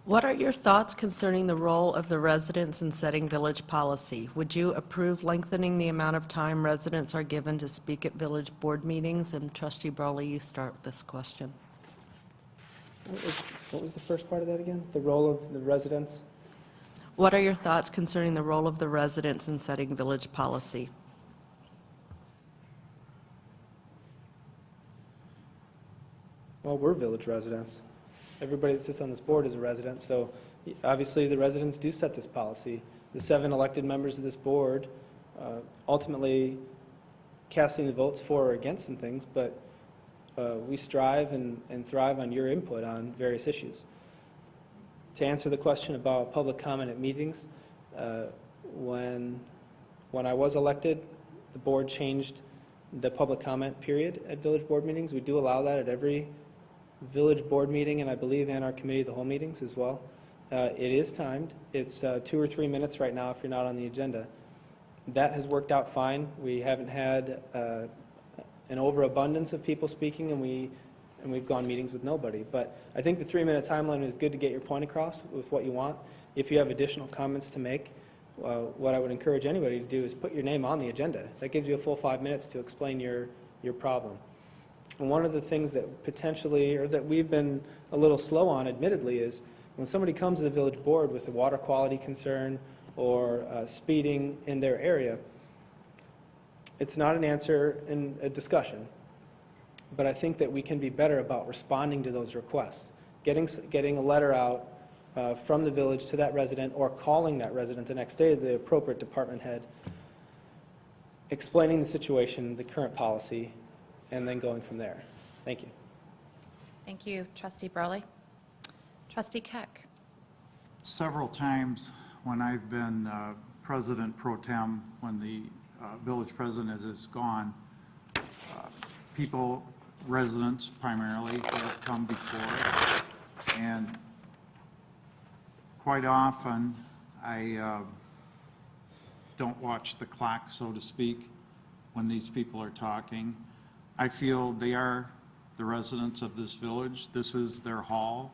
What are your thoughts concerning the role of the residents in setting village policy? Would you approve lengthening the amount of time residents are given to speak at village board meetings? And Trustee Brawley, you start with this question. What was the first part of that again? The role of the residents? What are your thoughts concerning the role of the residents in setting village policy? Well, we're village residents. Everybody that sits on this board is a resident, so obviously the residents do set this policy. The 7 elected members of this board ultimately casting the votes for or against some things, but we strive and thrive on your input on various issues. To answer the question about public comment at meetings, when I was elected, the board changed the public comment period at village board meetings. We do allow that at every village board meeting, and I believe in our committee of the whole meetings as well. It is timed. It's 2 or 3 minutes right now if you're not on the agenda. That has worked out fine. We haven't had an overabundance of people speaking, and we've gone meetings with nobody. But I think the 3-minute timeline is good to get your point across with what you want. If you have additional comments to make, what I would encourage anybody to do is put your name on the agenda. That gives you a full 5 minutes to explain your problem. And one of the things that potentially, or that we've been a little slow on, admittedly, is when somebody comes to the village board with a water quality concern or speeding in their area, it's not an answer in a discussion. But I think that we can be better about responding to those requests, getting a letter out from the village to that resident, or calling that resident the next day, the appropriate department head, explaining the situation, the current policy, and then going from there. Thank you. Thank you, Trustee Brawley. Trustee Keck. Several times when I've been president pro tem, when the village president is gone, people, residents primarily, have come before us, and quite often I don't watch the clock, so to speak, when these people are talking. I feel they are the residents of this village. This is their hall.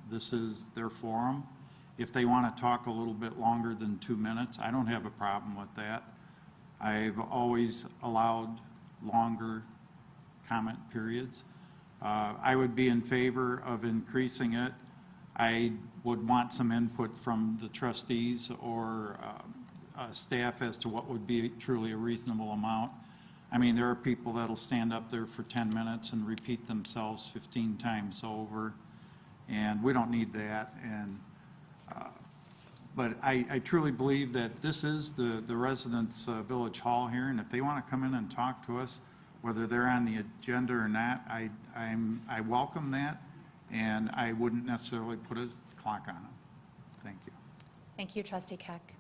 This is their forum. If they want to talk a little bit longer than 2 minutes, I don't have a problem with that. I've always allowed longer comment periods. I would be in favor of increasing it. I would want some input from the trustees or staff as to what would be truly a reasonable amount. I mean, there are people that'll stand up there for 10 minutes and repeat themselves 15 times over, and we don't need that. And but I truly believe that this is the residents' village hall here, and if they want to come in and talk to us, whether they're on the agenda or not, I welcome that, and I wouldn't necessarily put a clock on them. Thank you. Thank you, Trustee Keck.